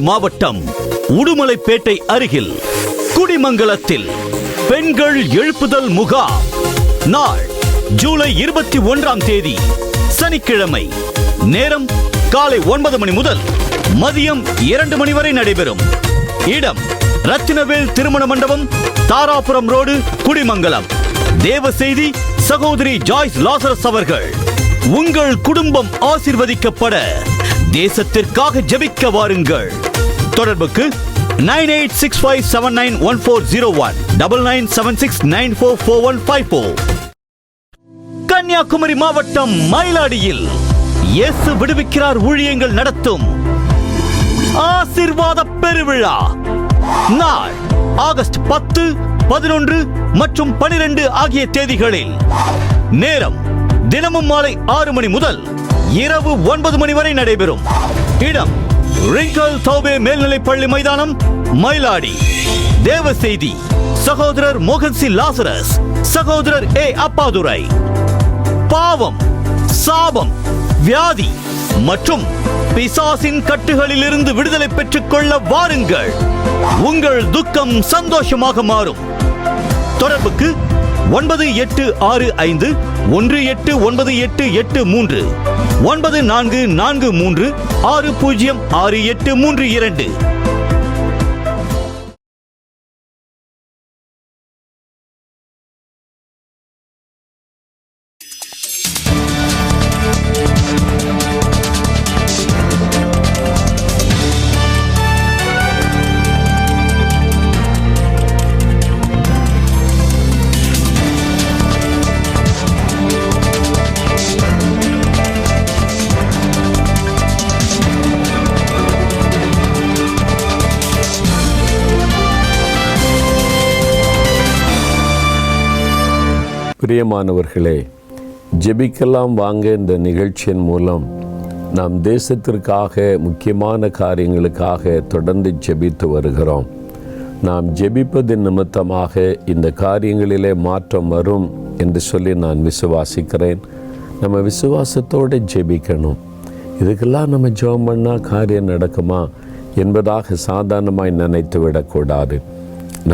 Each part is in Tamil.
மாவட்டம் உடுமலைப்பேட்டை அருகில் குடிமங்கலத்தில் பெண்கள் எழுப்புதல் முகாம். நாள் ஜூலை 21ஆம் தேதி சனிக்கிழமை. நேரம் காலை 9 மணி முதல் மதியம் 2 மணி வரை நடைபெறும். இடம் ரத்தினவேல் திருமண மண்டபம், தாராபுரம் ரோடு, குடிமங்கலம். தேவ செய்தி சகோதரி ஜாய்ஸ் லாசரஸ் அவர்கள். உங்கள் குடும்பம் ஆசீர்வதிக்கப்பட தேசத்திற்காக ஜெபிக்க வாருங்கள். தொடர்புக்கு 9865791401 9976944154. கன்னியாகுமரி மாவட்டம் மயிலாடியில் இயேசு விடுவிக்கிறார் ஊழியங்கள் நடத்தும் ஆசீர்வாத பெருவிழா. நாள் ஆகஸ்ட் 10, 11 மற்றும் 12 ஆகிய தேதிகளில். நேரம் தினமும் மாலை 6 மணி முதல் இரவு 9 மணி வரை நடைபெறும். இடம் ரிங்கல் தௌபே மேல்நிலைப்பள்ளி மைதானம், மயிலாடி. தேவ செய்தி சகோதரர் மோகன் சி லாசரஸ், சகோதரர் ஏ அப்பாதுரை. பாவம், சாபம், வியாதி மற்றும் பிசாசின் கட்டுகளிலிருந்து விடுதலை பெற்றுக் கொள்ள வாருங்கள். உங்கள் துக்கம் சந்தோஷமாக மாறும். தொடர்புக்கு 9865189883 9443606832. பிரியமானவர்களே, ஜெபிக்கலாம் வாங்க இந்த நிகழ்ச்சியின் மூலம் நாம் தேசத்திற்காக முக்கியமான காரியங்களுக்காக தொடர்ந்து ஜெபித்து வருகிறோம். நாம் ஜெபிப்பதின் நிமித்தமாக இந்த காரியங்களிலே மாற்றம் வரும் என்று சொல்லி நான் விசுவாசிக்கிறேன். நம்ம விசுவாசத்தோடு ஜெபிக்கணும். இதுக்கெல்லாம் நம்ம ஜெபம் பண்ணால் காரியம் நடக்குமா என்பதாக சாதாரணமாய் நினைத்து விடக்கூடாது.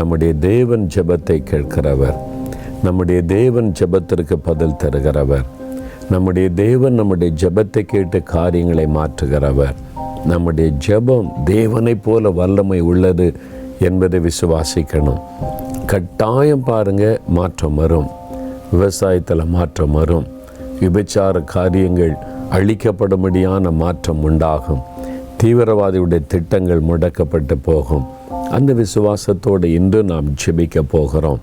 நம்முடைய தேவன் ஜெபத்தை கேட்கிறவர். நம்முடைய தேவன் ஜெபத்திற்கு பதில் தருகிறவர். நம்முடைய தேவன் நம்முடைய ஜெபத்தை கேட்டு காரியங்களை மாற்றுகிறவர். நம்முடைய ஜெபம் தேவனை போல வல்லமை உள்ளது என்பதை விசுவாசிக்கணும். கட்டாயம் பாருங்க, மாற்றம் வரும். விவசாயத்தில் மாற்றம் வரும். விபச்சார காரியங்கள் அழிக்கப்படும்படியான மாற்றம் உண்டாகும். தீவிரவாதியுடைய திட்டங்கள் முடக்கப்பட்டு போகும். அந்த விசுவாசத்தோடு இன்று நாம் ஜெபிக்க போகிறோம்.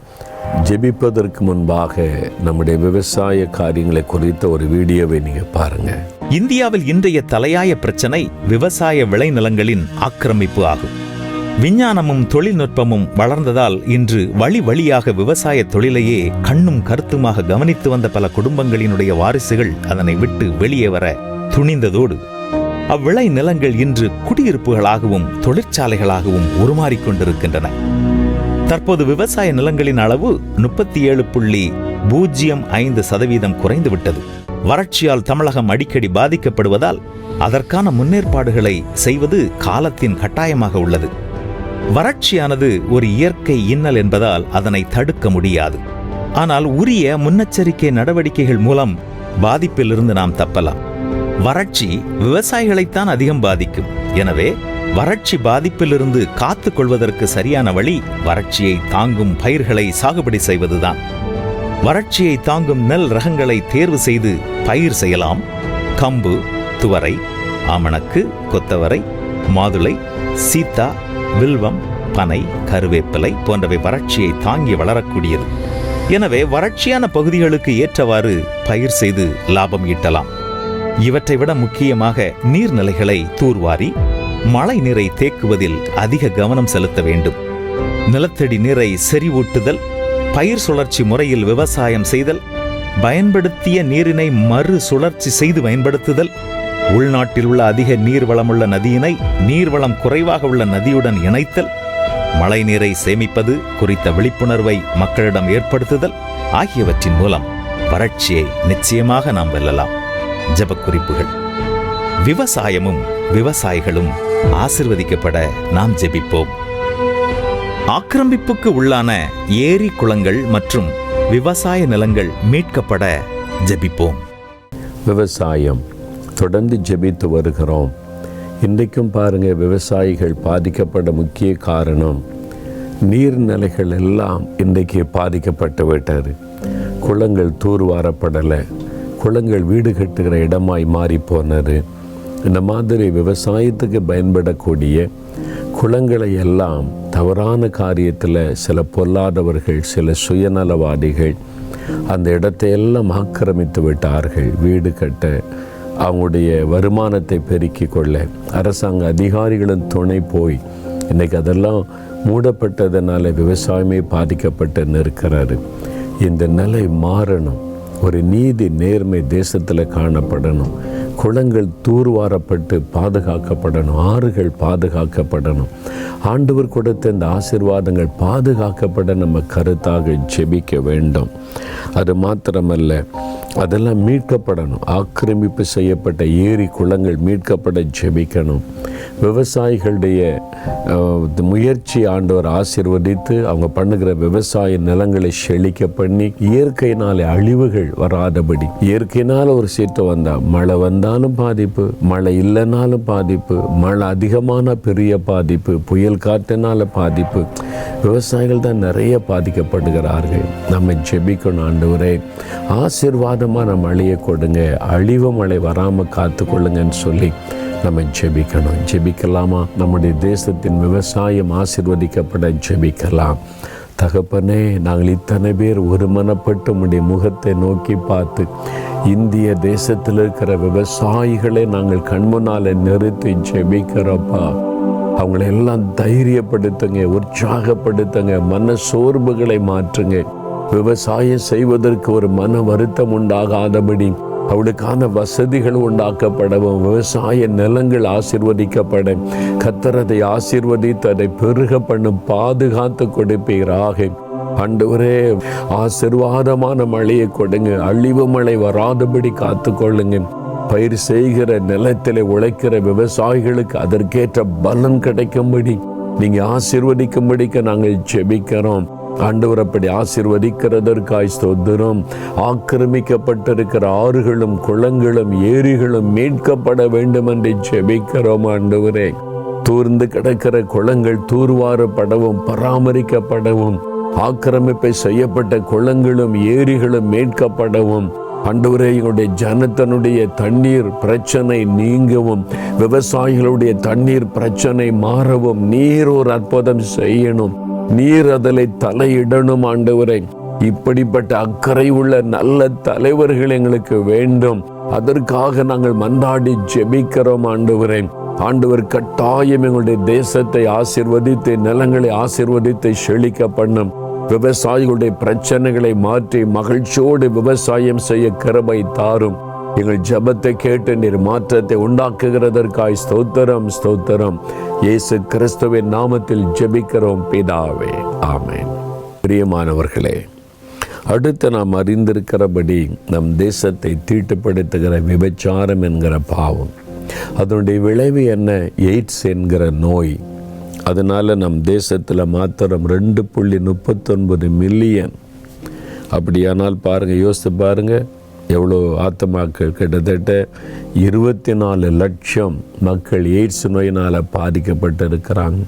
ஜெபிப்பதற்கு முன்பாக நம்முடைய விவசாய காரியங்களை குறித்த ஒரு வீடியோவை நீங்க பாருங்க. இந்தியாவில் இன்றைய தலையாய பிரச்சனை விவசாய விளைநிலங்களின் ஆக்கிரமிப்பு ஆகும். விஞ்ஞானமும் தொழில்நுட்பமும் வளர்ந்ததால் இன்று வழி வழியாக விவசாய தொழிலையே கண்ணும் கருத்துமாக கவனித்து வந்த பல குடும்பங்களினுடைய வாரிசுகள் அதனை விட்டு வெளியே வர துணிந்ததோடு அவ்விளை நிலங்கள் இன்று குடியிருப்புகளாகவும் தொழிற்சாலைகளாகவும் உருமாறிக்கொண்டிருக்கின்றன. தற்போது விவசாய நிலங்களின் அளவு 37.05% குறைந்துவிட்டது. வறட்சியால் தமிழகம் அடிக்கடி பாதிக்கப்படுவதால் அதற்கான முன்னேற்பாடுகளை செய்வது காலத்தின் கட்டாயமாக உள்ளது. வறட்சியானது ஒரு இயற்கை இன்னல் என்பதால் அதனை தடுக்க முடியாது. ஆனால் உரிய முன்னெச்சரிக்கை நடவடிக்கைகள் மூலம் பாதிப்பிலிருந்து நாம் தப்பலாம். வறட்சி விவசாயிகளைத்தான் அதிகம் பாதிக்கும். எனவே வறட்சி பாதிப்பிலிருந்து காத்துக் கொள்வதற்கு சரியான வழி வறட்சியை தாங்கும் பயிர்களை சாகுபடி செய்வதுதான். வறட்சியை தாங்கும் நெல் ரகங்களை தேர்வு செய்து பயிர் செய்யலாம். கம்பு, துவரை, ஆமணக்கு, கொத்தவரை, மாதுளை, சீத்தா, வில்வம், பனை, கருவேப்பிலை போன்றவை வறட்சியை தாங்கி வளரக்கூடியது. எனவே வறட்சியான பகுதிகளுக்கு ஏற்றவாறு பயிர் செய்து லாபம் ஈட்டலாம். இவற்றை விட முக்கியமாக நீர்நிலைகளை தூர்வாரி மழை நீரை தேக்குவதில் அதிக கவனம் செலுத்த வேண்டும். நிலத்தடி நீரை செறிவூட்டுதல், பயிர் சுழற்சி முறையில் விவசாயம் செய்தல், பயன்படுத்திய நீரினை மறு சுழற்சி செய்து பயன்படுத்துதல், உள்நாட்டில் உள்ள அதிக நீர்வளமுள்ள நதியினை நீர்வளம் குறைவாக உள்ள நதியுடன் இணைத்தல், மழை நீரை சேமிப்பது குறித்த விழிப்புணர்வை மக்களிடம் ஏற்படுத்துதல் ஆகியவற்றின் மூலம் வறட்சியை நிச்சயமாக நாம் வெல்லலாம். ஜெபக் குறிப்புகள். விவசாயமும் விவசாயிகளும் ஆசீர்வதிக்கப்பட நாம் ஜெபிப்போம். ஆக்கிரமிப்புக்கு உள்ளான ஏரி, குளங்கள் மற்றும் விவசாய நிலங்கள் மீட்கப்பட ஜெபிப்போம். விவசாயம் தொடர்ந்து ஜெபித்து வருகிறோம். இன்றைக்கும் பாருங்க, விவசாயிகள் பாதிக்கப்பட முக்கிய காரணம் நீர்நிலைகள் எல்லாம் இன்றைக்கு பாதிக்கப்பட்டு விட்டார். குளங்கள் தூர்வாரப்படலை, குளங்கள் வீடு கட்டுகிற இடமாய் மாறி போனது. இந்த மாதிரி விவசாயத்துக்கு பயன்படக்கூடிய குளங்களை எல்லாம் தவறான காரியத்தில் சில பொல்லாதவர்கள், சில சுயநலவாதிகள் அந்த இடத்தை எல்லாம் ஆக்கிரமித்து விட்டார்கள். வீடு கட்ட, அவங்களுடைய வருமானத்தை பெருக்கிக் கொள்ள அரசாங்க அதிகாரிகளின் துணை போய் இன்றைக்கி அதெல்லாம் மூடப்பட்டதுனால விவசாயமே பாதிக்கப்பட்டு நிற்கிறாரு. இந்த நிலை மாறணும். ஒரு நீதி, நேர்மை தேசத்தில் காணப்படணும். குளங்கள் தூர்வாரப்பட்டு பாதுகாக்கப்படணும். ஆறுகள் பாதுகாக்கப்படணும். ஆண்டவர் கொடுத்த இந்த ஆசீர்வாதங்கள் பாதுகாக்கப்பட நம்ம கருத்தாக ஜெபிக்க வேண்டும். அது மாத்திரமல்ல, அதெல்லாம் மீட்கப்படணும். ஆக்கிரமிப்பு செய்யப்பட்ட ஏரி, குளங்கள் மீட்கப்பட ஜெபிக்கணும். விவசாயிகளுடைய முயற்சி ஆண்டவர் ஆசீர்வதித்து அவங்க பண்ணுகிற விவசாய நிலங்களை செழிக்க பண்ணி இயற்கையினாலே அழிவுகள் வராதபடி. இயற்கையினால் ஒரு சீற்றம் வந்தால் மழை வந்தாலும் பாதிப்பு, மழை இல்லைனாலும் பாதிப்பு, மழை அதிகமான பெரிய பாதிப்பு, புயல் காற்றினால பாதிப்பு. விவசாயிகள் தான் நிறைய பாதிக்கப்படுகிறார்கள். நம்ம ஜெபிக்கணும், ஆண்டவரே ஆசீர்வாதமான மழையை கொடுங்க, அழிவு மழை வராமல் காத்துக்கொள்ளுங்கன்னு சொல்லி நம்ம ஜெபிக்கணும். ஜெபிக்கலாமா? நம்முடைய தேசத்தின் விவசாயம் ஆசீர்வதிக்கப்பட ஜெபிக்கலாம். தகப்பனே, நாங்கள் இத்தனை பேர் ஒருமனப்பட்டு உம்முடைய முகத்தை நோக்கி பார்த்து இந்திய தேசத்தில் இருக்கிற விவசாயிகளை நாங்கள் கண்முன்னால நிறுத்தி ஜெபிக்கிறோப்பா. அவங்களை எல்லாம் தைரியப்படுத்துங்க, உற்சாகப்படுத்துங்க, மன சோர்வுகளை மாற்றுங்க. விவசாயம் செய்வதற்கு ஒரு மன வருத்தம் உண்டாகாதபடி அவளுக்கான வசதிகள் உண்டாக்கப்படவும், விவசாய நிலங்கள் ஆசீர்வதிக்கப்பட கர்த்தர் அதை ஆசீர்வதித்து அதை பெருக பண்ணும் பாதுகாத்து கொடுப்பீராக. ஆண்டவரே ஆசீர்வாதமான மழையை கொடுங்க, அழிவு மழை வராதபடி காத்து கொள்ளுங்க. பயிர் செய்கிற நிலத்திலே உழைக்கிற விவசாயிகளுக்கு அதற்கேற்ற பலன் கிடைக்கும்படி நீங்க ஆசீர்வதிக்கும்படிக்கு நாங்கள் ஜெபிக்கிறோம். ஆண்டவர் அப்படி ஆசீர்வதிக்கிறதற்காய் ஸ்தோத்திரம். ஆக்கிரமிக்கப்பட்டிருக்கிற ஆறுகளும் குளங்களும் ஏரிகளும் மீட்கப்பட வேண்டும் என்று ஜெபிக்கிறோம். ஆண்டவரே, தூர்ந்து கிடக்கிற குளங்கள் தூர்வாரப்படவும் பராமரிக்கப்படவும், ஆக்கிரமிப்பை செய்யப்பட்ட குளங்களும் ஏரிகளும் மீட்கப்படவும், ஆண்டவரே எங்களுடைய ஜனத்தினுடைய தண்ணீர் பிரச்சனை நீங்கவும், விவசாயிகளுடைய தண்ணீர் பிரச்சனை மாறவும் நீர் ஒரு அற்புதம் செய்யணும். நீர் அதில் தலையிடணும். ஆண்டவரே, இப்படிப்பட்ட அக்கறை உள்ள நல்ல தலைவர்கள் எங்களுக்கு வேண்டும். அதற்காக நாங்கள் மன்றாடி ஜெபிக்கிறோம். ஆண்டவரே, ஆண்டவர் கட்டாயம் எங்களுடைய தேசத்தை ஆசீர்வதித்து, நிலங்களை ஆசீர்வதித்து செழிக்க பண்ணும். விவசாயிகளுடைய பிரச்சனைகளை மாற்றி மகிழ்ச்சியோடு விவசாயம் செய்ய கிருபை தாரும். எங்கள் ஜெபத்தை கேட்டு நீர் மாற்றத்தை உண்டாக்குகிறதற்காய் ஸ்தோத்திரம், ஸ்தோத்திரம். இயேசு கிறிஸ்துவின் நாமத்தில் ஜெபிக்கிறோம் பிதாவே, ஆமென். பிரியமானவர்களே, அடுத்து நாம் அறிந்திருக்கிறபடி நம் தேசத்தை தீட்டுப்படுத்துகிற விபச்சாரம் என்கிற பாவம், அதனுடைய விளைவு என்ன? எய்ட்ஸ் என்கிற நோய். அதனால் நம் தேசத்தில் மாத்திரம் 2.39 மில்லியன். அப்படியானால் பாருங்கள், யோசித்து பாருங்கள், எவ்வளோ ஆத்மாக்கள், கிட்டத்தட்ட 24 லட்சம் மக்கள் எய்ட்ஸ் நோயினால் பாதிக்கப்பட்டிருக்கிறாங்க.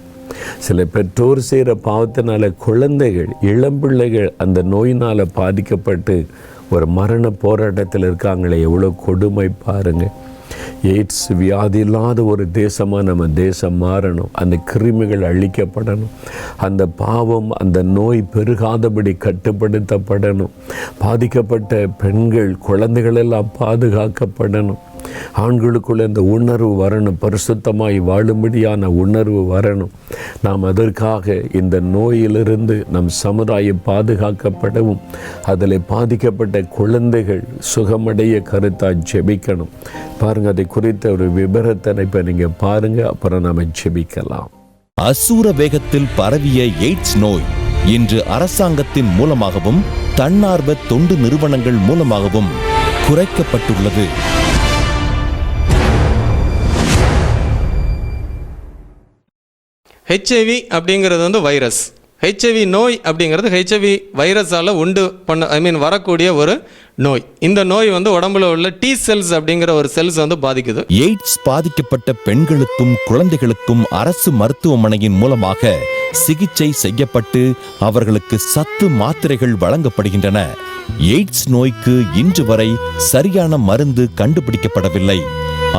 சில பெற்றோர் செய்கிற பாவத்தினால குழந்தைகள், இளம்பிள்ளைகள் அந்த நோயினால் பாதிக்கப்பட்டு ஒரு மரண போராட்டத்தில் இருக்காங்களே, எவ்வளோ கொடுமை பாருங்கள். எய்ட்ஸ் வியாதி இல்லாத ஒரு தேசமாக நம்ம தேசம் மாறணும். அந்த கிருமிகள் அழிக்கப்படணும். அந்த பாவம், அந்த நோய் பெருகாதபடி கட்டுப்படுத்தப்படணும். பாதிக்கப்பட்ட பெண்கள், குழந்தைகள் எல்லாம் பாதுகாக்கப்படணும். ஆண்களுக்குள்ள இந்த உணர்வு வரணும். பரிசுத்தமாய் வாழும்படியான உணர்வு வரணும். நாம் அதற்காக இந்த நோயிலிருந்து நம் சமுதாயம் பாதுகாக்கப்படவும், அதில் பாதிக்கப்பட்ட குழந்தைகள் சுகமடைய கருத்தாக ஜெபிக்கணும். பாருங்கள், அதை குறித்த ஒரு விபரத்தை இப்போ நீங்கள் பாருங்கள், அப்புறம் நாம் ஜெபிக்கலாம். அசூர வேகத்தில் பரவிய எய்ட்ஸ் நோய் இன்று அரசாங்கத்தின் மூலமாகவும் தன்னார்வ தொண்டு நிறுவனங்கள் மூலமாகவும் குறைக்கப்பட்டுள்ளது. ஹெச்ஐவி அப்படிங்கிறது வந்து வைரஸ். ஹெச்ஐவி நோய் அப்படிங்கிறது ஹெச்ஐவி வைரஸால் வரக்கூடிய ஒரு நோய். இந்த நோய் வந்து உடம்புல உள்ள T செல்ஸ் அப்படிங்கிற ஒரு செல்ஸ் வந்து பாதிக்குது. எய்ட்ஸ் பாதிக்கப்பட்ட பெண்களுக்கும் குழந்தைகளுக்கும் அரசு மருத்துவமனையின் மூலமாக சிகிச்சை செய்யப்பட்டு அவர்களுக்கு சத்து மாத்திரைகள் வழங்கப்படுகின்றன. எய்ட்ஸ் நோய்க்கு இன்று வரை சரியான மருந்து கண்டுபிடிக்கப்படவில்லை.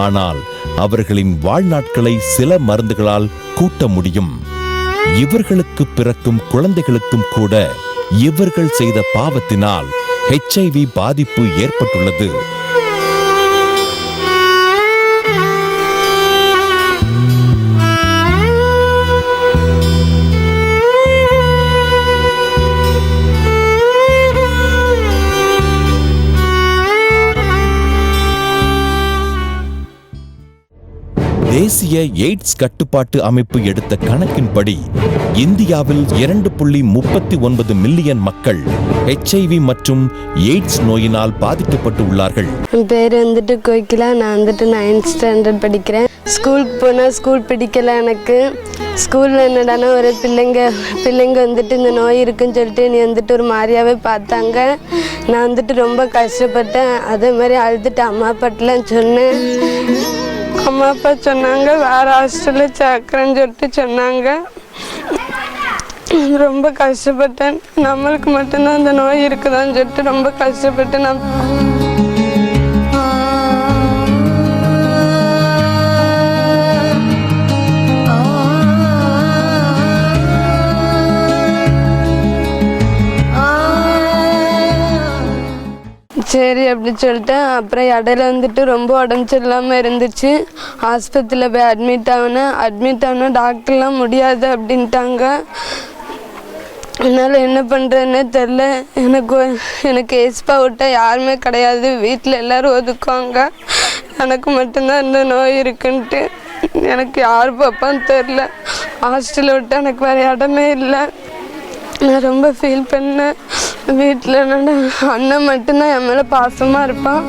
ஆனால் அவர்களின் வாழ்நாட்களை சில மருந்துகளால் கூட்ட முடியும். இவர்களுக்கு பிறக்கும் குழந்தைகளுக்கும் கூட இவர்கள் செய்த பாவத்தினால் HIV பாதிப்பு ஏற்பட்டுள்ளது. தேசிய எய்ட்ஸ் கட்டுப்பாட்டு அமைப்பு எடுத்த கணக்கின்படி இந்தியாவில் 2.39 மில்லியன் மக்கள் HIV மற்றும் எய்ட்ஸ் நோயினால் பாதிக்கப்பட்டு உள்ளார்கள். என் பேர் வந்துட்டு கோகிலா. நான் வந்துட்டு 9th ஸ்டாண்டர்ட் படிக்கிறேன். ஸ்கூலுக்கு போனால் ஸ்கூல் பிடிக்கல எனக்கு. ஸ்கூலில் என்னடானா ஒரு பிள்ளைங்க வந்துட்டு இந்த நோய் இருக்குன்னு சொல்லிட்டு நீ வந்துட்டு ஒரு மாதிரியாவே பார்த்தாங்க. நான் வந்துட்டு ரொம்ப கஷ்டப்பட்டேன். அதே மாதிரி அழுதுட்டு அம்மா அப்பாட்டெலாம் சொன்னேன். அம்மா அப்பா சொன்னாங்க வேறு ஹாஸ்டலில் சேர்க்குறேன்னு சொல்லிட்டு சொன்னாங்க. ரொம்ப கஷ்டப்பட்டேன். நம்மளுக்கு மட்டும்தான் அந்த நோய் இருக்குதான்னு சொல்லிட்டு ரொம்ப கஷ்டப்பட்டு நான் சரி அப்படி சொல்லிட்டேன். அப்புறம் இடையில வந்துட்டு ரொம்ப உடம்பு சரியில்லாமல் இருந்துச்சு. ஆஸ்பத்திரியில் போய் அட்மிட் ஆகினேன். டாக்டர்லாம் முடியாது அப்படின்ட்டாங்க. என்னால் என்ன பண்ணுறதுன்னே தெரில. எனக்கு எஸ்பா விட்டால் யாருமே கிடையாது. வீட்டில் எல்லோரும் ஒதுக்குவாங்க. எனக்கு மட்டும்தான் இந்த நோய் இருக்குன்ட்டு எனக்கு யார் பார்ப்பான்னு தெரில. ஹாஸ்டலில் விட்டால் எனக்கு வேறு இடமே இல்லை. நான் ரொம்ப ஃபீல் பண்ணேன். வீட்டில் என்னோட அண்ணன் மட்டும்தான் என் மேலே பாசமாக இருப்பான்.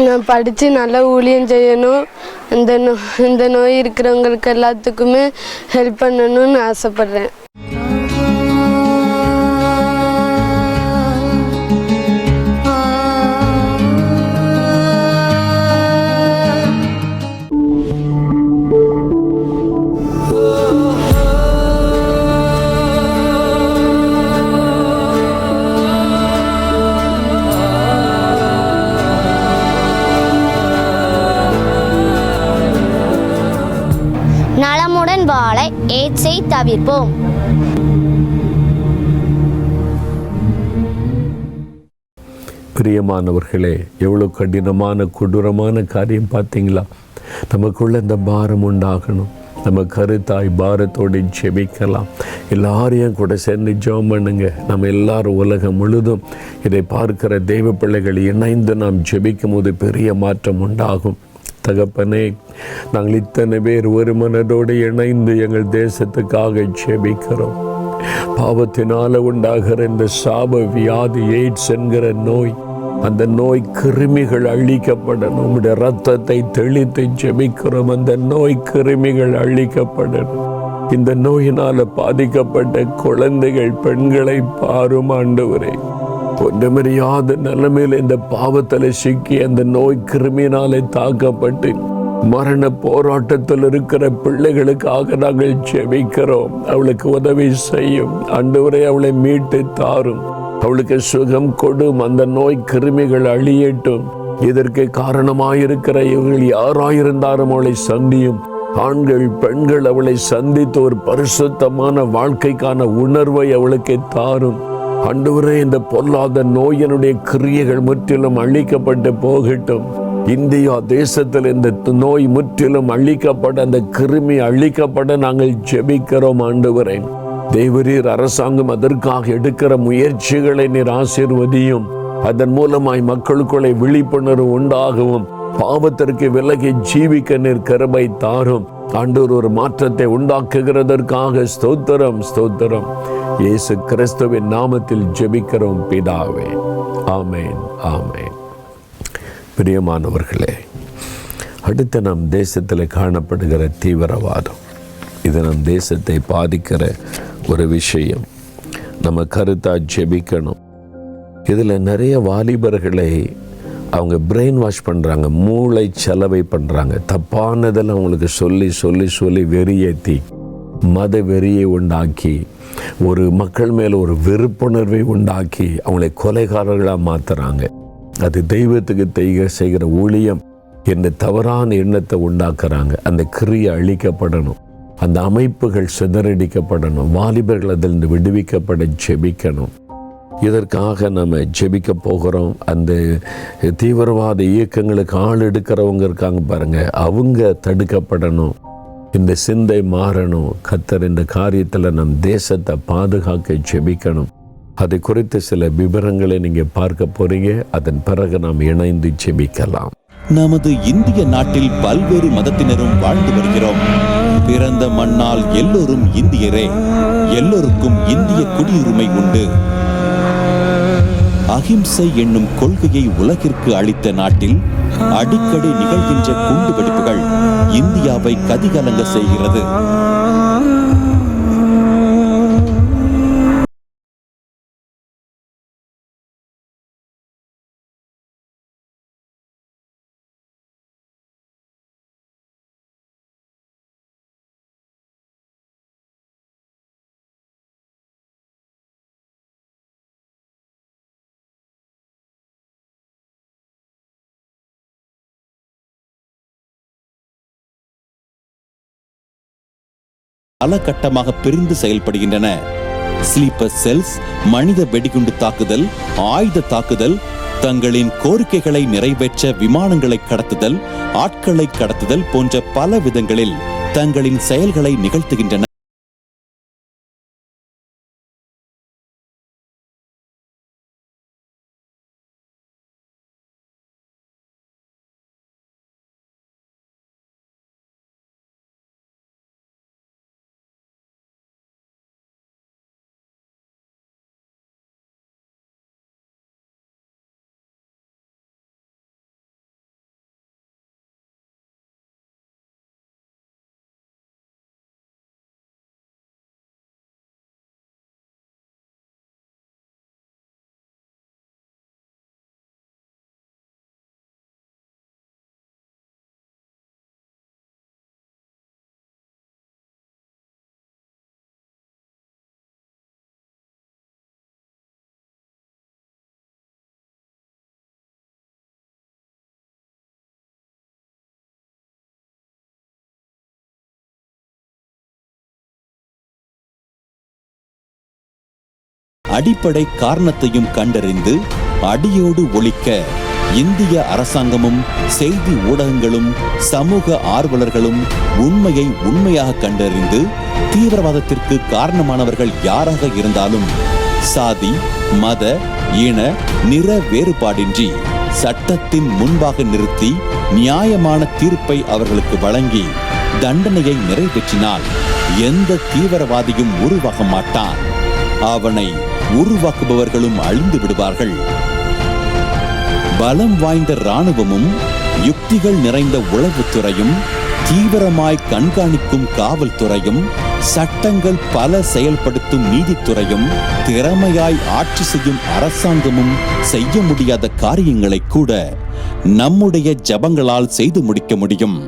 நான் படித்து நல்லா ஊழியம் செய்யணும். இந்த நோய் இருக்கிறவங்களுக்கு எல்லாத்துக்குமே ஹெல்ப் பண்ணணும்னு ஆசைப்பட்றேன். நலமுடன் வாழ எய்ட்ஸை தவிர்ப்போம். பிரியமானவர்களே, எவ்வளோ கடினமான கொடூரமான காரியம் பார்த்தீங்களா? நமக்குள்ள இந்த பாரம் உண்டாகணும். நம்ம கருத்தாய் பாரத்தோடு ஜெபிக்கலாம். எல்லாரையும் கூட சேர்ந்து ஜெபம் பண்ணுங்க. நம்ம எல்லாரும் உலகம் முழுதும் இதை பார்க்கிற தெய்வ பிள்ளைகள் இணைந்து நாம் ஜெபிக்கும் போது பெரிய மாற்றம் உண்டாகும். தகப்பனே, நாங்கள் இத்தனை பேர் ஒரு மனதோடு இணைந்து எங்கள் தேசத்துக்காக ஜெபிக்கிறோம். பாவத்தினால உண்டாகிற இந்த சாப வியாதி எய்ட்ஸ் என்கிற நோய், அந்த நோய் கிருமிகள் அழிக்கப்படணும். உங்களுடைய ரத்தத்தை தெளித்து ஜெபிக்கிறோம். அந்த நோய் கிருமிகள் அழிக்கப்படணும். இந்த நோயினால பாதிக்கப்பட்ட குழந்தைகள், பெண்களை பாரும் ஆண்டவரே. ஒன்றுமறியாத நிலைமையில் இந்த பாவத்தில் சிக்கி அந்த நோய் கிருமியினாலே தாக்கப்பட்டு மரண போராட்டத்தில் இருக்கிற பிள்ளைகளுக்காக நாங்கள் ஜெபிக்கிறோம். அவளுக்கு உதவி செய்யும் ஆண்டவரே. அவளை மீட்டு தாரும். அவளுக்கு சுகம் கொடும். அந்த நோய் கிருமிகள் அழியட்டும். இதற்கு காரணமாயிருக்கிற இவர்கள் யாராயிருந்தாலும் அவளை சந்தியும். ஆண்கள் பெண்கள் அவளை சந்தித்து ஒரு பரிசுத்தமான வாழ்க்கைக்கான உணர்வை அவளுக்கு தாரும். ஆண்டவரே, இந்த பொல்லாத நோயினுடைய கிரியைகள் முற்றிலும் அழிக்கப்பட்டு போகட்டும். இந்தியா தேசத்தில் இந்த நோய் முற்றிலும் அழிக்கப்பட, அந்த கிருமி அழிக்கப்பட நாங்கள் ஜெபிக்கிறோம். ஆண்டவரே, தேவரீர் அரசாங்கம் அதற்காக எடுக்கிற முயற்சிகளை நீர் ஆசீர்வதியும். அதன் மூலமாய் மக்களுக்குள்ளே விழிப்புணர்வு உண்டாகவும் பாவத்திற்கு விலகி ஜீவிக்க நீர் கிருபை தாரும். ஆண்டவர் ஒரு மாற்றத்தை உண்டாக்குகிறதற்காக ஸ்தோத்திரம், ஸ்தோத்திரம். இயேசு கிறிஸ்துவின் நாமத்தில் ஜெபிக்கிறோம் பிதாவே. ஆமேன், ஆமேன். பிரியமானவர்களே, அடுத்து நம் தேசத்தில் காணப்படுகிற தீவிரவாதம், இது நம் தேசத்தை பாதிக்கிற ஒரு விஷயம். நம்ம கருத்தாக ஜெபிக்கணும். இதில் நிறைய வாலிபர்களை அவங்க பிரெயின் வாஷ் பண்ணுறாங்க, மூளை செலவை பண்ணுறாங்க. தப்பானதில் அவங்களுக்கு சொல்லி சொல்லி சொல்லி வெறியேற்றி, மத வெறியை உண்டாக்கி, ஒரு மக்கள் மேலே ஒரு வெறுப்புணர்வை உண்டாக்கி அவங்களை கொலைகாரர்களாக மாற்றுறாங்க. அது தெய்வத்துக்கு செய்கிற ஊழியம் என்ற தவறான எண்ணத்தை உண்டாக்குறாங்க. அந்த கிரியை அழிக்கப்படணும், அந்த அமைப்புகள் சிதறடிக்கப்படணும், வாலிபர்கள் அதிலிருந்து விடுவிக்கப்பட ஜெபிக்கணும். இதற்காக நம்ம ஜெபிக்க போகிறோம். அந்த தீவிரவாத இயக்கங்களுக்கு ஆள் எடுக்கிறவங்க இருக்காங்க பாருங்கள், அவங்க தடுக்கப்படணும். இந்த சிந்தை மாறணும். கர்த்தர் இந்த காரியத்தில் நம் தேசத்தை பாதுகாக்க ஜெபிக்கணும். அதை குறித்து சில விவரங்களை நீங்கள் பார்க்க போறீங்க. அதன் பிறகு நாம் இணைந்து ஜெபிக்கலாம். நமது இந்திய நாட்டில் பல்வேறு மதத்தினரும் வாழ்ந்து வருகிறோம். பிறந்த மண்ணால் எல்லோரும் இந்தியரே, எல்லோருக்கும் இந்திய குடியுரிமை உண்டு. அகிம்சை என்னும் கொள்கையை உலகிற்கு அளித்த நாட்டில் அடிக்கடி நிகழ்கின்ற குண்டு வெடிப்புகள் இந்தியாவை கதிகலங்க செய்கிறது. பல கட்டமாக பிரிந்து செயல்படுகின்றன. ஸ்லீப்பர் செல்ஸ், மனித வெடிகுண்டு தாக்குதல், ஆயுத தாக்குதல், தங்களின் கோரிக்கைகளை நிறைவேற்ற விமானங்களை கடத்துதல், ஆட்களை கடத்துதல் போன்ற பல விதங்களில் தங்களின் செயல்களை நிகழ்த்துகின்றன. அடிப்படை காரணத்தையும் கண்டறிந்து அடியோடு ஒழிக்க இந்திய அரசாங்கமும் செய்தி ஊடகங்களும் சமூக ஆர்வலர்களும் உண்மையை உண்மையாக கண்டறிந்து தீவிரவாதத்திற்கு காரணமானவர்கள் யாராக இருந்தாலும் சாதி, மத, இன, நிற வேறுபாடின்றி சட்டத்தின் முன்பாக நிறுத்தி நியாயமான தீர்ப்பை அவர்களுக்கு வழங்கி தண்டனையை நிறைவேற்றினால் எந்த தீவிரவாதியும் உருவாக மாட்டான். அவனை உருவாக்குபவர்களும் அழிந்து விடுவார்கள். பலம் வாய்ந்த இராணுவமும் யுக்திகள் நிறைந்த உளவுத்துறையும் தீவிரமாய் கண்காணிக்கும் காவல்துறையும் சட்டங்கள் பல செயல்படுத்தும் நீதித்துறையும் திறமையாய் ஆட்சி செய்யும் அரசாங்கமும் செய்ய முடியாத காரியங்களை கூட நம்முடைய ஜபங்களால் செய்து முடிக்க முடியும்.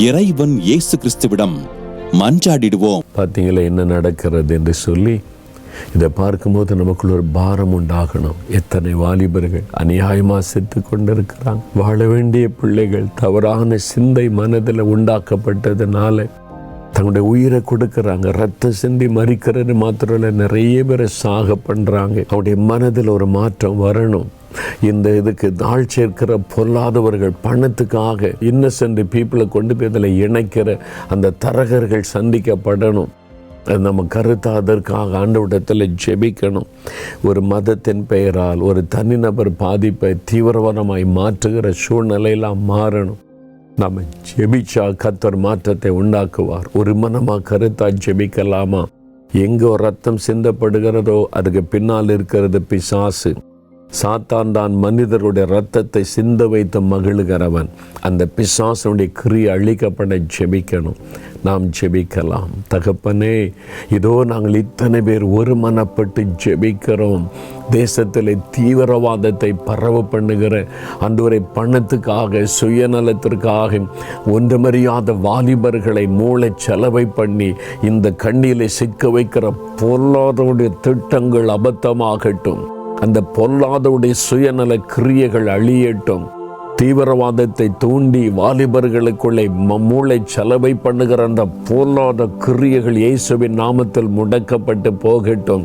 இறைவன் இயேசு கிறிஸ்துவிடம் மன்றாடிடுவோம். பார்த்தீங்களா என்ன நடக்கிறது என்று சொல்லி. இதை பார்க்கும்போது நமக்குள்ள ஒரு பாரம் உண்டாகணும். எத்தனை வாலிபர்கள் அநியாயமாக செத்து கொண்டிருக்கிறாங்க. வாழ வேண்டிய பிள்ளைகள் தவறான சிந்தை மனதில் உண்டாக்கப்பட்டதுனால தங்களுடைய உயிரை கொடுக்குறாங்க. ரத்தம் சிந்தி மறிக்கிறது மாத்திரம் இல்லை, நிறைய பேரை சாக பண்ணுறாங்க. அவருடைய மனதில் ஒரு மாற்றம் வரணும். இந்த இதுக்கு நாள் சேர்க்கிற பொல்லாதவர்கள் பணத்துக்காக இன்னசென்ட் பீப்புளை கொண்டு போய் இதில் இணைக்கிற அந்த தரகர்கள் சந்திக்கப்படணும். நம்ம கருத்தை அதற்காக ஆண்டவரிடத்தில் ஜெபிக்கணும். ஒரு மதத்தின் பெயரால் ஒரு தனிநபர் பாதிப்பை தீவிரவாதமாய் மாற்றுகிற சூழ்நிலையெல்லாம் மாறணும். நம்ம ஜெபிச்சா கர்த்தர் மாற்றத்தை உண்டாக்குவார். ஒரு மனமாக கருத்தா ஜெபிக்கலாமா? எங்கோ ரத்தம் சிந்தப்படுகிறதோ அதுக்கு பின்னால் இருக்கிறது பிசாசு. சாத்தான் தான் மனிதருடைய இரத்தத்தை சிந்த வைத்து மகிழுகிறவன். அந்த பிசாசனுடைய கிரியை அழிக்கப்பட ஜெபிக்கணும். நாம் ஜெபிக்கலாம். தகப்பனே, இதோ நாங்கள் இத்தனை பேர் ஒரு மனப்பட்டு ஜெபிக்கிறோம். தேசத்தில் தீவிரவாதத்தை பரவ பண்ணுகிற அன்றுவரை பணத்துக்காக, சுயநலத்திற்காக ஒன்றுமறியாத வாலிபர்களை மூளை செலவை பண்ணி இந்த கண்ணியிலே சிக்க வைக்கிற பொருளாதார திட்டங்கள் அபத்தமாகட்டும். அந்த பொல்லாதவுடைய சுயநல கிரியைகள் அழியட்டும். தீவிரவாதத்தை தூண்டி வாலிபர்களுக்குள்ளே மூளை செலவை பண்ணுகிற அந்த பொல்லாத கிரியைகள் இயேசுவின் நாமத்தில் முடக்கப்பட்டு போகட்டும்.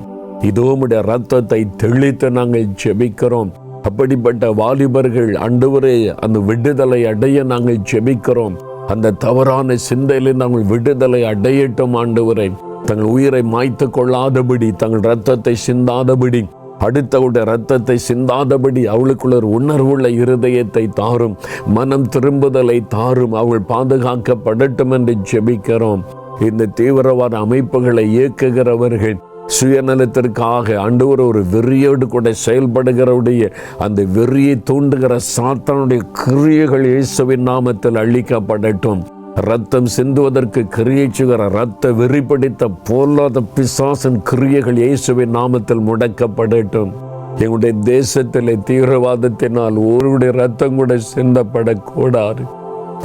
இதோமுடைய இரத்தத்தை தெளித்து நாங்கள் ஜெபிக்கிறோம். அப்படிப்பட்ட வாலிபர்கள் ஆண்டவரே அந்த விடுதலை அடைய நாங்கள் ஜெபிக்கிறோம். அந்த தவறான சிந்தையில் நாங்கள் விடுதலை அடையட்டும். ஆண்டவரே, தங்கள் உயிரை மாய்த்து கொள்ளாதபடி, தங்கள் இரத்தத்தை சிந்தாதபடி, அடுத்தவுடைய இரத்தத்தை சிந்தாதபடி அவளுக்குள்ள ஒரு உணர்வுள்ள இருதயத்தை தாரும். மனம் திரும்புதலை தாரும். அவள் பாதுகாக்கப்படட்டும் என்று ஜெபிக்கிறோம். இந்த தீவிரவாத அமைப்புகளை இயக்குகிறவர்கள் சுயநலத்திற்காக ஆண்டவர் ஒரு வெறியோடு கூட செயல்படுகிறவுடைய அந்த வெறியை தூண்டுகிற சாத்தானுடைய கிரியைகள் இயேசுவின் நாமத்தில் அழிக்கப்படட்டும். ரத்தம் சிந்துவதற்கு கிரியை செய்கிற ரத்த வெறி பிடித்த பொல்லாத பிசாசின் கிரியைகள் இயேசுவின் நாமத்தில் முடக்கப்படட்டும். எங்களுடைய தேசத்தில் தீவிரவாதத்தினால் ஒருவருடைய ரத்தம் கூட சிந்தப்படக்கூடாது.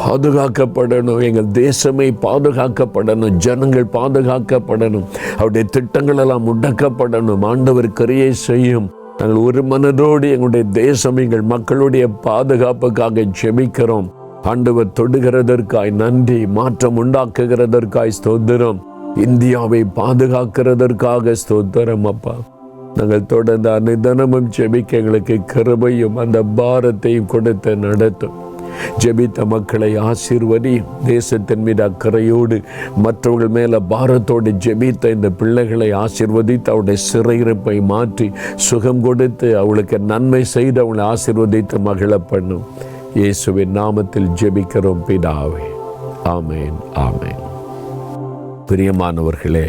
பாதுகாக்கப்படணும். எங்கள் தேசமே பாதுகாக்கப்படணும். ஜனங்கள் பாதுகாக்கப்படணும். அவருடைய திட்டங்கள் எல்லாம் முடக்கப்படணும். ஆண்டவர் கிரியை செய்யும். நாங்கள் ஒரு மனதோடு எங்களுடைய தேசம், எங்கள் மக்களுடைய பாதுகாப்புக்காக ஜெபிக்கிறோம். ஆண்டவர் தொடுகிறதற்காய் நன்றி. மாற்றம் உண்டாக்குகிறதற்காய் ஸ்தோத்திரம். இந்தியாவை பாதுகாக்கிறதற்காக ஸ்தோத்திரம் அப்பா. நாங்கள் தொடர்ந்து அனுதினமும் ஜெபிக்க எங்களுக்கு கிருபையும் அந்த பாரத்தையும் கொடுத்து நடத்தும். ஜெபித்த மக்களை ஆசீர்வதி. தேசத்தின் மீது அக்கறையோடு மற்றவர்கள் மேல பாரத்தோடு ஜெபித்த இந்த பிள்ளைகளை ஆசீர்வதித்து அவருடைய சிறையிருப்பை மாற்றி சுகம் கொடுத்து அவளுக்கு நன்மை செய்து அவளை ஆசீர்வதித்து மகிழ பண்ணும். இயேசுவின் நாமத்தில் ஜெபிக்கிறோம் பிதாவே. ஆமேன், ஆமேன். பிரியமானவர்களே,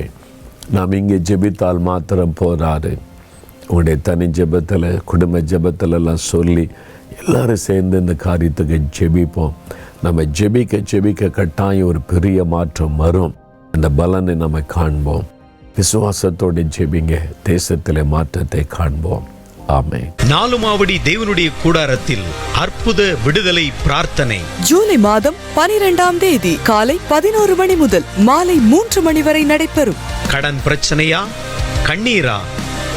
நாம் இங்கே ஜெபித்தால் மாத்திரம் போதாது. உங்களுடைய தனி ஜெபத்தில், குடும்ப ஜெபத்தில் எல்லாம் சொல்லி எல்லாரும் சேர்ந்து இந்த காரியத்துக்கு ஜெபிப்போம். நம்ம ஜெபிக்க ஜெபிக்க கட்டாயம் ஒரு பெரிய மாற்றம் வரும். அந்த பலனை நம்ம காண்போம். விசுவாசத்தோடு ஜெபிங்க. தேசத்திலே மாற்றத்தை காண்போம். ஆமென். நாலுமாவடி தேவனுடைய கூடாரத்தில் அற்புத விடுதலை பிரார்த்தனை ஜூலை மாதம் 12ஆம் தேதி காலை 11 மணி முதல் மாலை 3 மணி வரை நடைபெறும். கடன் பிரச்சனையா, கண்ணீரா,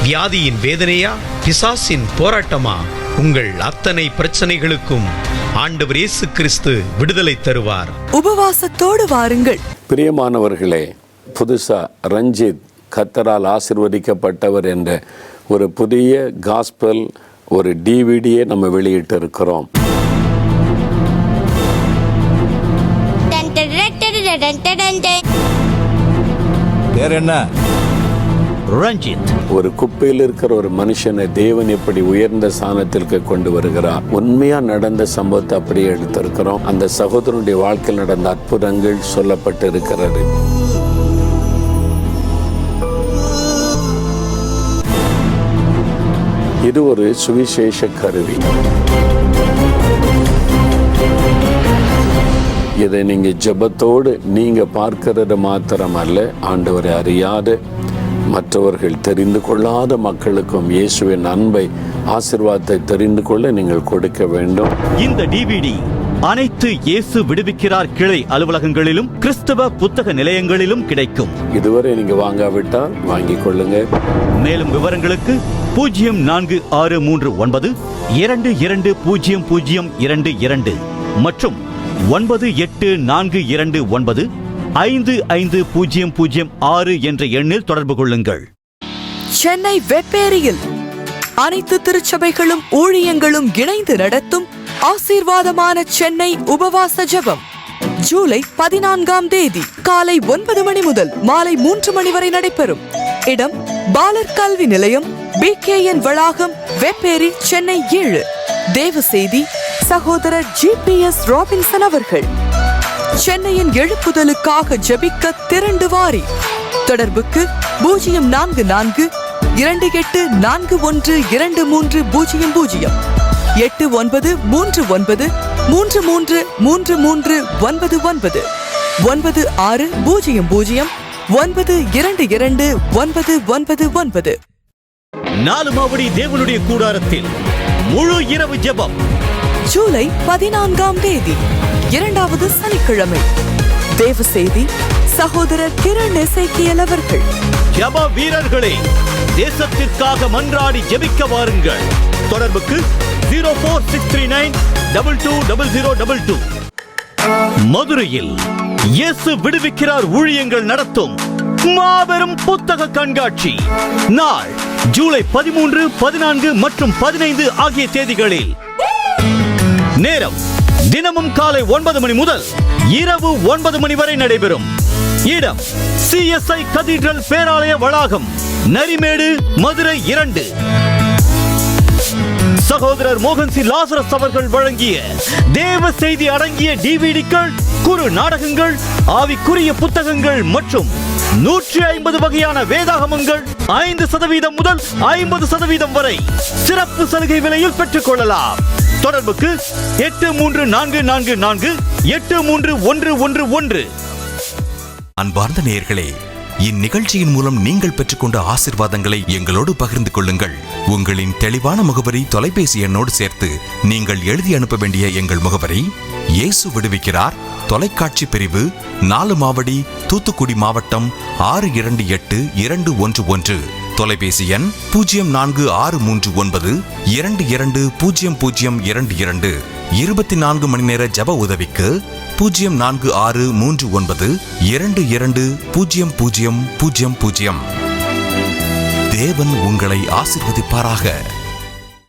வியாதியின் வேதனையா, பிசாசின் போராட்டமா, உங்கள் அத்தனை பிரச்சனைகளுக்கும் ஆண்டவர் இயேசு கிறிஸ்து விடுதலை தருவார். உபவாசத்தோடு வாருங்கள். பிரியமானவர்களே, புதுசா ரஞ்சித் கர்த்தரால் ஆசீர்வதிக்கப்பட்டவர் என்ற ஒரு புதிய காஸ்பல் ஒரு டிவிடியை நம்ம வெளியிட்டு இருக்கிறோம். வேற என்ன? ரஞ்சித் ஒரு குப்பையில் இருக்கிற ஒரு மனுஷனை தேவன் எப்படி உயர்ந்த ஸ்தானத்திற்கு கொண்டு வருகிறார். உண்மையா நடந்த சம்பவத்தை அப்படியே எடுத்திருக்கிறோம். அந்த சகோதரனுடைய வாழ்க்கையில் நடந்த அற்புதங்கள் சொல்லப்பட்டு இருக்கிறது. இது ஒரு சுவிசேஷ கருவி. இதை நீங்க ஜெபத்தோடு நீங்க பார்க்கிறது மாத்திரமல்ல, ஆண்டவரை அறியாத மற்றவர்கள் தெரிந்து கொள்ளாத மக்களுக்கும் இயேசுவின் அன்பை, ஆசீர்வாதத்தை தெரிந்து கொள்ள நீங்கள் கொடுக்க வேண்டும். இந்த டிவிடி அனைத்து இயேசு விடுவிக்கிறார் கிளை அலுவலகங்களிலும் கிறிஸ்தவ புத்தக நிலையங்களிலும் கிடைக்கும். இதுவரை நீங்க வாங்காவிட்டால் வாங்கிக் கொள்ளுங்க. மேலும் விவரங்களுக்கு 0463922022 மற்றும் 9842955006 என்ற எண்ணில் தொடர்பு கொள்ளுங்கள். சென்னை வெப்பேரியில் அனைத்து திருச்சபைகளும் ஊழியங்களும் இணைந்து நடத்தும் ஆசீர்வாதமான சென்னை உபவாச ஜெபம் ஜூலை 14ஆம் தேதி காலை 9 மணி முதல் மாலை 3 மணி வரை நடைபெறும். இடம் பாலர் கல்வி நிலையம், BKN வளாகம், வெப்பேரி, சென்னை 7. தேவ செய்தி சகோதரர் GPS ராபின்சன் அவர்கள். சென்னையின் எழுப்புதலுக்காக ஜெபிக்க திரண்டு வாரி. தொடர்புக்கு 044 28412300 8939 333399 9600 நாலு மாவடி தேவனுடைய கூடாரத்தில் முழு இரவு ஜெபம். ஜூலை 14ஆம் தேதி 2வது சனிக்கிழமை. தேவ செய்தி சகோதரர் கிரண் எசேக்கியேல் அவர்கள். ஜெப வீரர்களே, தேசத்திற்காக மன்றாடி ஜெபிக்க வாருங்கள். தொடர்புக்கு 04639220022. மதுரையில் இயேசு விடுவிக்கிறார் ஊழியங்கள் நடத்தும் மாபெரும் புத்தக கண்காட்சி. நாள் ஜூலை 13, 14 மற்றும் 15 ஆகிய தேதிகளில். நேரம் தினமும் காலை 9 மணி முதல் இரவு 9 மணி வரை நடைபெறும். இடம் CSI கதீட்ரல் பேராலய வளாகம், நரிமேடு, மதுரை 2. சகோதரர் மோகன் சி லாசரஸ் அவர்கள் வழங்கிய தேவ செய்தி அடங்கிய டிவிடிக்கள், குறு நாடகங்கள், ஆவிக்குரிய புத்தகங்கள் மற்றும் 150 வகையான வேதாகமங்கள் 5% முதல் 50% வரை சிறப்பு சலுகை விலையில் பெற்றுக் கொள்ளலாம். தொடர்புக்கு 83444 83111. அன்பார்ந்த நேயர்களே, இந்நிகழ்ச்சியின் மூலம் நீங்கள் பெற்றுக்கொண்ட ஆசீர்வாதங்களை எங்களோடு பகிர்ந்து கொள்ளுங்கள். உங்களின் தெளிவான முகவரி தொலைபேசி எண்ணோடு சேர்த்து நீங்கள் எழுதி அனுப்ப வேண்டிய எங்கள் முகவரி: இயேசு விடுவிக்கிறார், தொலைக்காட்சி பிரிவு, 4 மாவடி, தூத்துக்குடி மாவட்டம் 628211. தொலைபேசி எண் 046392200022. 24 மணி நேர ஜப உதவிக்கு 046392200000. தேவன் உங்களை ஆசீர்வதிப்பாராக.